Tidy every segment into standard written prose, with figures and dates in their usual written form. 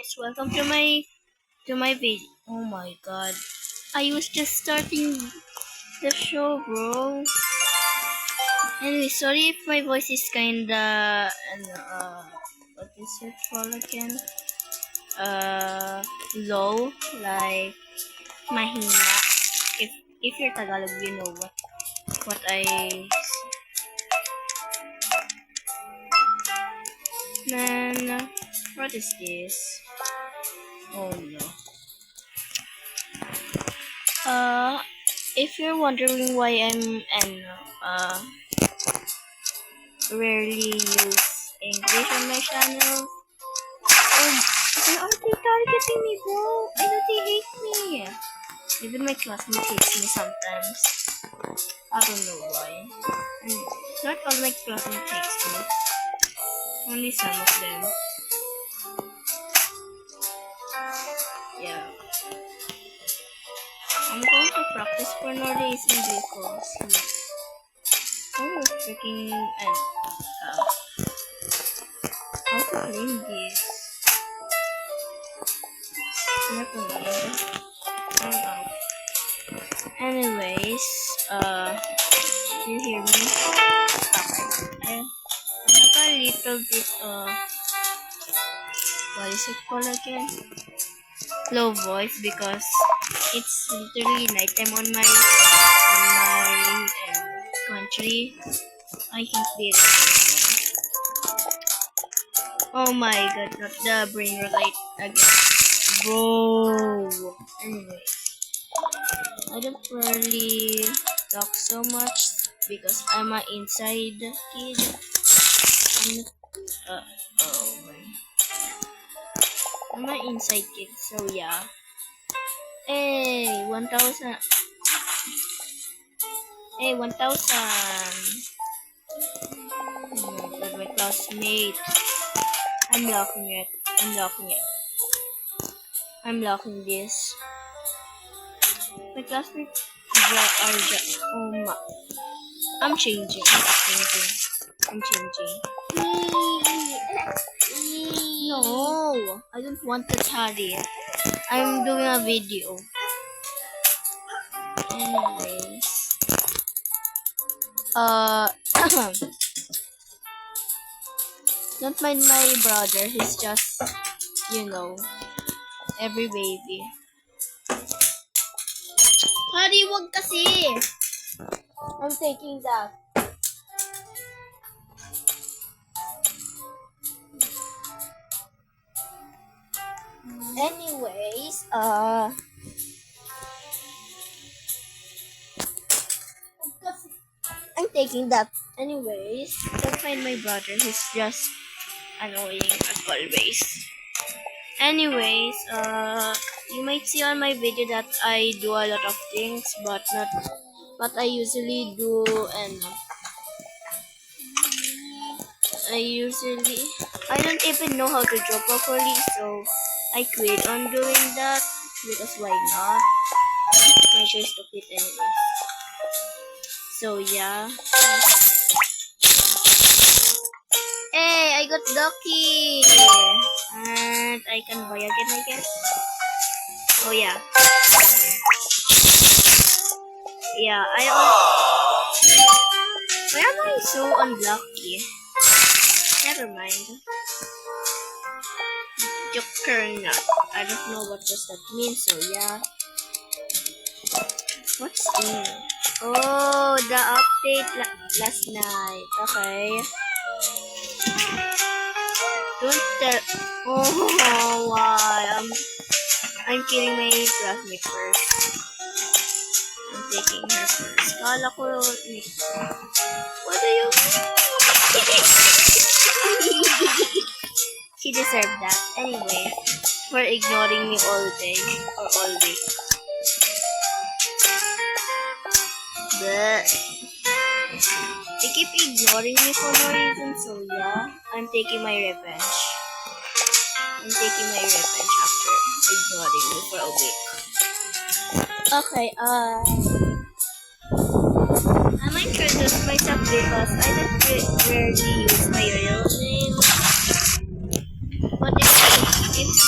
guys, welcome to my video. Oh my god. I was just starting the show, bro. Anyway, sorry if my voice is kinda what is it called again? Low, like mahina. If you're Tagalog, you know what I Man, what is this? Oh no. If you're wondering why I'm rarely use English on my channel, they are targeting me, bro. I know they hate me. Even my classmates hate me sometimes. I don't know why. And not all my classmates hate me. Only some of them. Yeah. I'm going to practice for no reason because freaking how to claim this? Never mind. I'm out. Anyways, you hear me? Okay. I have a little bit what is it called again? Low voice because it's literally nighttime on my country. I can't be it anymore. Oh my god, not the brain relate again. Bro. Anyway, I don't really talk so much because I'm an inside kid. I'm an inside kid, so yeah. Hey, 1,000. Hey, 1,000. With my classmate. I'm locking it. I'm locking this. My classmates are I'm changing. No, I don't want to tarry. I'm doing a video. Anyways, don't mind my brother. He's just, every baby. Hari, wag kasi. I'm taking that. Anyways, I'm taking that. Anyways, don't find my brother. He's just annoying as always. Anyways, you might see on my video that I do a lot of things, but not what I usually do, and I don't even know how to draw properly, so I quit on doing that because why not? My choice to quit anyways. So yeah. Hey, I got Ducky! And I can buy again, I guess. Oh yeah. Yeah, why am I so unlucky? Never mind. Juggernaut. I don't know what does that mean, so yeah. What's in? Oh, the update last night. Okay. Don't tell. Oh, why? I'm killing my classmate first. I'm taking her first. Kala ko, what do you She deserved that. Anyway, for ignoring me all day or all week. But they keep ignoring me for no reason, so yeah, I'm taking my revenge. After ignoring me for a week. Okay, I might introduce myself because I don't rarely use my real name. But it's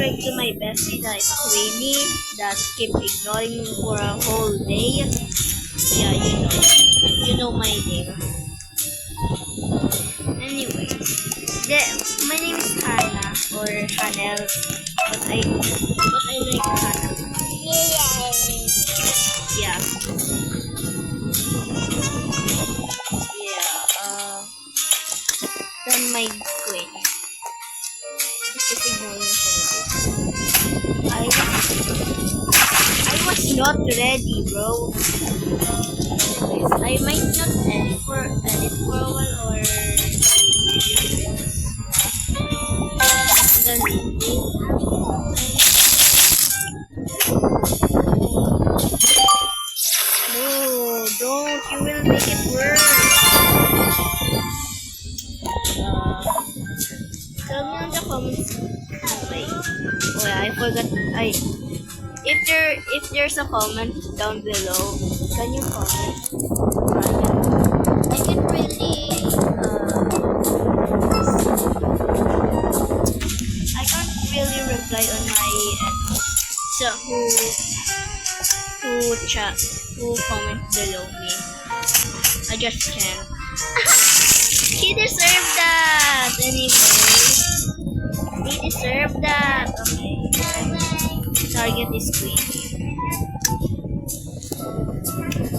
subscribe to my bestie that is Queenie that keep ignoring me for a whole day. Yeah, you know my name. Anyway, my name is Hannah or Hanel, but I like Hannah. Yeah, yeah. Then my Queenie. Just ignore me for a bit. I was not ready, bro. Anyways, I might not edit for a while or then no, don't. You will make it worse. Tell me on the comments. Wait. Oh yeah, I forgot. If there's a comment down below, can you comment? I can really I can't really reply on my so who comment below me. I just can't. He deserved that anyway. He deserved that. Okay. Target is Queenie.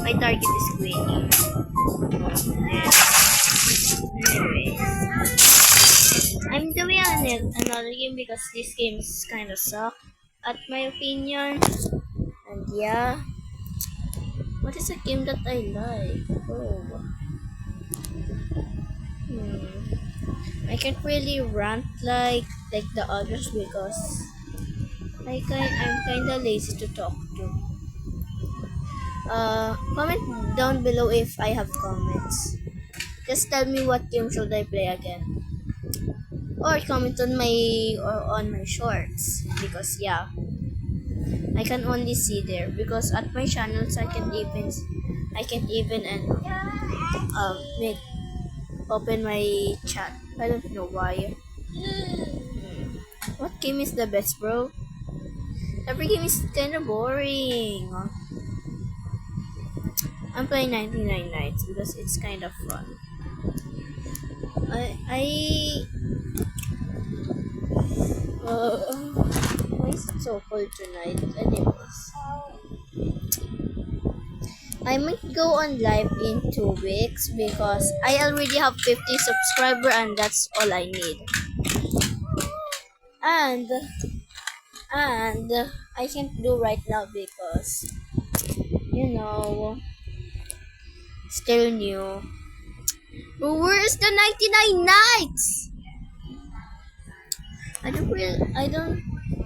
My target is Queenie. Yeah. Anyways. I'm doing another game because this game is kind of suck, at my opinion. And yeah. What is a game that I like? Oh. I can't really rant like the others because I'm kinda lazy to talk to. Comment down below if I have comments. Just tell me what game should I play again. Or comment on my shorts because yeah, I can only see there because at my channels I can even and make open my chat. I don't know why. What game is the best, bro? Every game is kind of boring. I'm playing 99 Nights because it's kind of fun. Why is it so cold tonight? Anyways, I might go on live in 2 weeks because I already have 50 subscribers and that's all I need. And I can't do right now because still new. But where is the 99 Nights?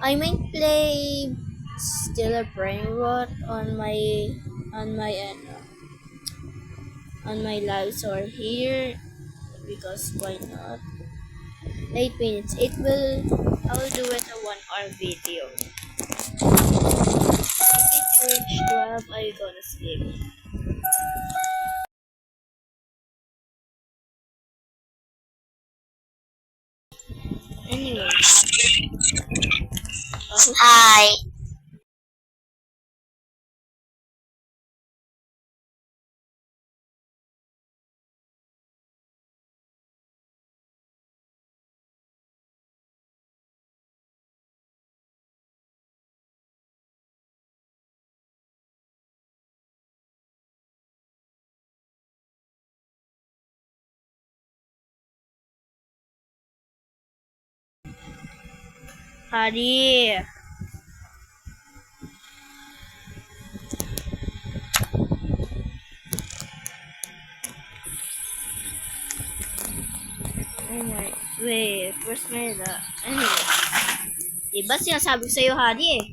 I might play still a brain rot on my on my lives or here because why not? 8 minutes. I will do it a 1 hour video. If it reach 12, I gonna sleep. Anyway. Hi. Hari. Oh my, wait, where's my anyway. Diba sinasabi ko sa'yo, Hari eh.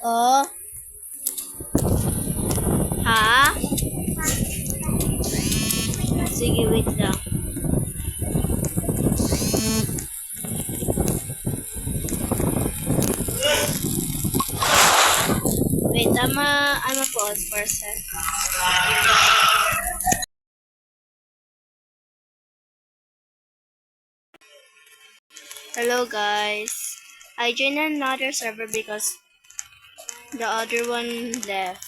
Oh. Ha? Sige, wait lang. Wait, I'm a pause for a sec. Hello guys. I joined another server because the other one left.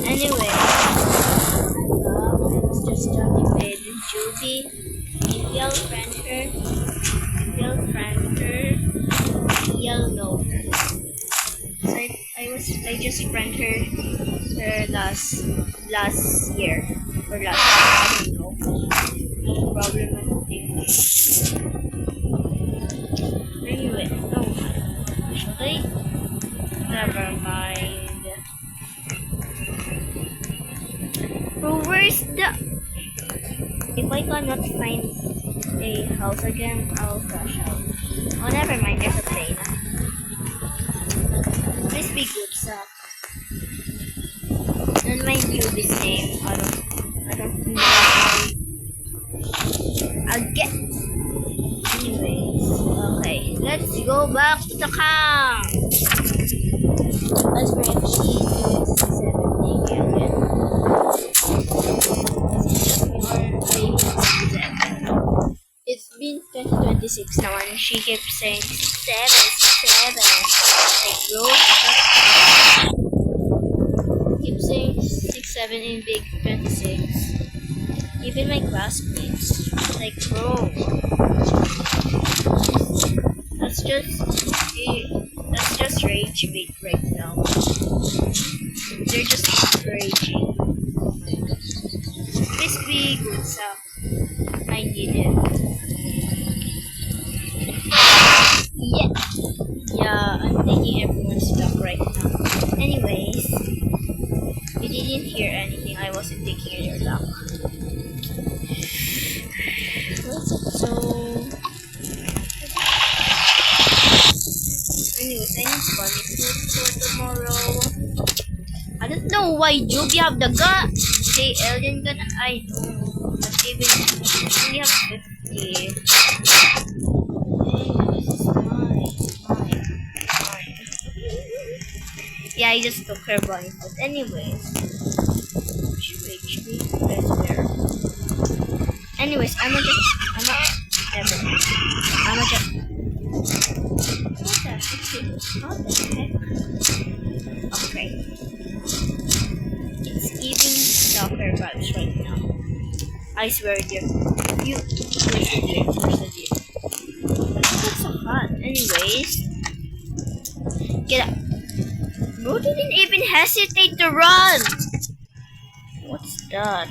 Anyway, I was just talking with Juby. If y'all friend her, y'all know her. So I just friend her last year or last I don't know. No problem at thinking. Anyway, oh, should I? Never mind. Bro, where's the? If I cannot find a house again, I'll crash out. Oh, never mind. There's a plane. Please be good, Zach. Don't mind Yubi's name. I don't know. I'll get. Anyways, okay. Let's go back to the camp. Let's bring she is 17 again. It's been 2026 now and she keeps saying 7. Like bro, keep saying 6-7 in big 26. Even my classmates. Like bro. That's just rage bait right now. They're just raging. Oh my god. Please be good, so I need it. Yeah, I'm thinking everyone's stuck right now. Anyways, you didn't hear anything. I wasn't taking your luck. So, anyways, I need bunny food for tomorrow. I don't know why Juby have the gun. The alien gun, I know. But even I only have 50. This is mine. Yeah, I just took her bunny food. Anyways. That's there. Anyways, I'm a what the heck? Okay. It's giving soccer vibes right now. I swear, dear. Where's the deer? That's so hot. Anyways, get up. Bro didn't even hesitate to run. What's that?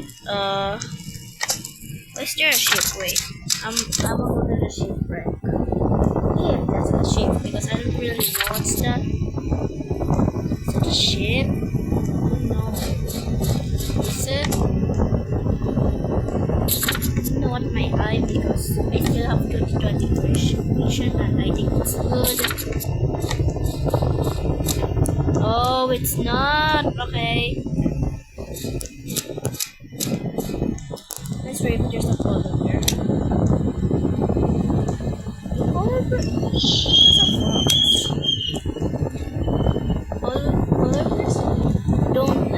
Is there a ship? Wait. I'm gonna go to the shipwreck. Yeah, that's a ship because I don't really know what's that. Is it a ship? No. Is it? Not my eye because I still have 2020 vision and I think it's good. Oh, it's not. Okay. Let's wait if there's a column there. That's a fox. Colors don't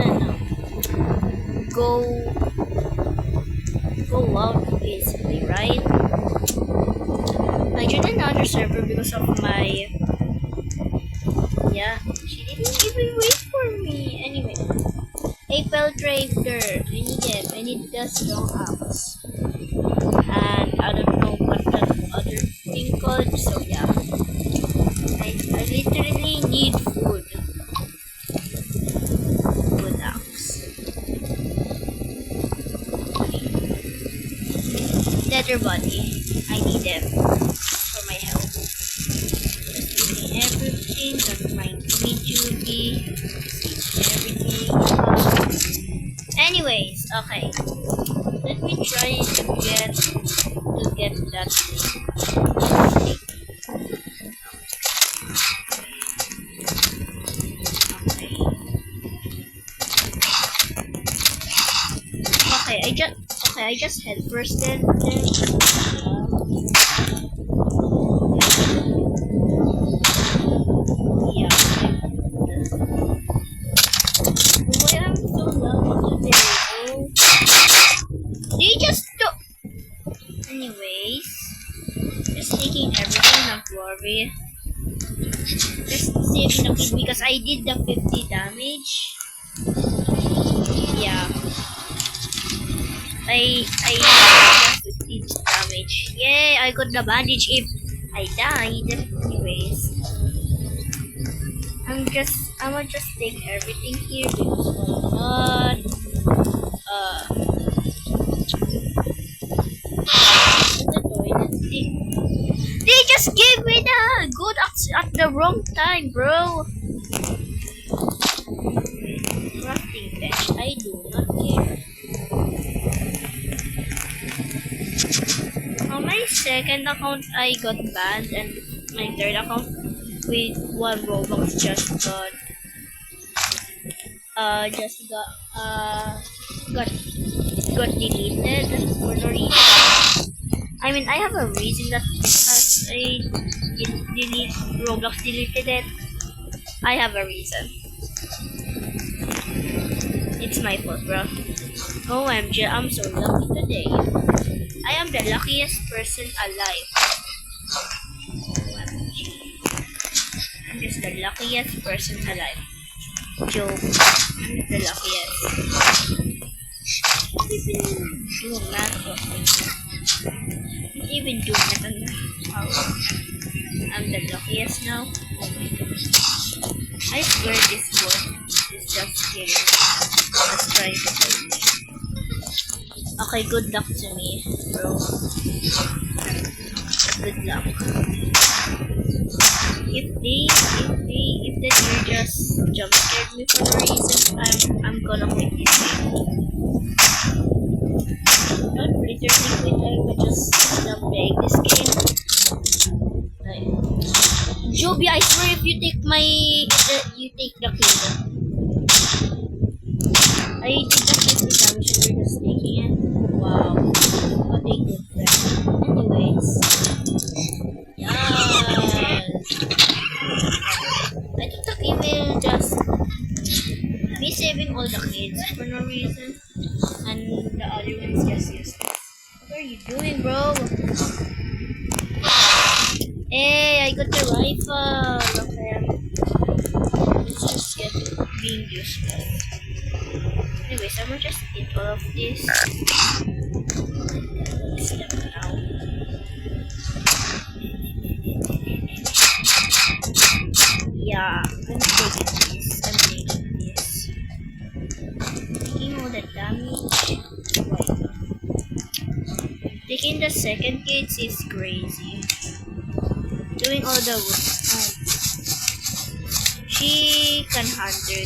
go out easily, right? I joined another server because of my she didn't even wait for me. Anyway. Apple Trader. I need the strong apples. And I don't know what that other thing called, so yeah. I literally need food. Food axe. Leather body. I need them for my health. Just eating everything, that's my meat duty. Everything. Anyways, okay. Let me try to get that thing. Okay, I just head first then. Yeah. Why am I so loud today? Oh. They just do. Anyways, just taking everything, not worry. Just saving the kid because I did the 50 damage. Yeah. I did the 50 damage. Yay, I got the bandage if I died. Anyways. I will just take everything here because why not? The toilet thing. They just gave me the good at the wrong time, bro. Crafting bench. I do not care. On my second account, I got banned, and my third account with 1 Robux just got deleted for no reason. I mean, I have a reason that because I Roblox deleted it. I have a reason. It's my fault, bro. OMG, I'm so lucky today. I am the luckiest person alive. OMG. I'm just the luckiest person alive. Joke. I'm just the luckiest. What even do math of me? Even do math on how I'm the luckiest now. Oh my god. I swear this board is just kidding. Let's try to play me. Okay, good luck to me, bro. Good luck. If the deer just jump scared me for no reason, I'm gonna quit this game. Not literally quit, I would just stop playing this game. Joby, I swear if you take you take the kill. I did the 50 damage and you're just taking it. Wow. What a good friend. Anyways. Yes. I think the game will just be saving all the kids for no reason. And the other ones just useless. What are you doing, bro? Hey, I got the rifle. Okay. Let's just get being useful. Anyways, I'm gonna just eat all of this. Step out. Yeah, I'm taking this. Taking all the damage. Taking the second kids is crazy. Doing all the work. She can handle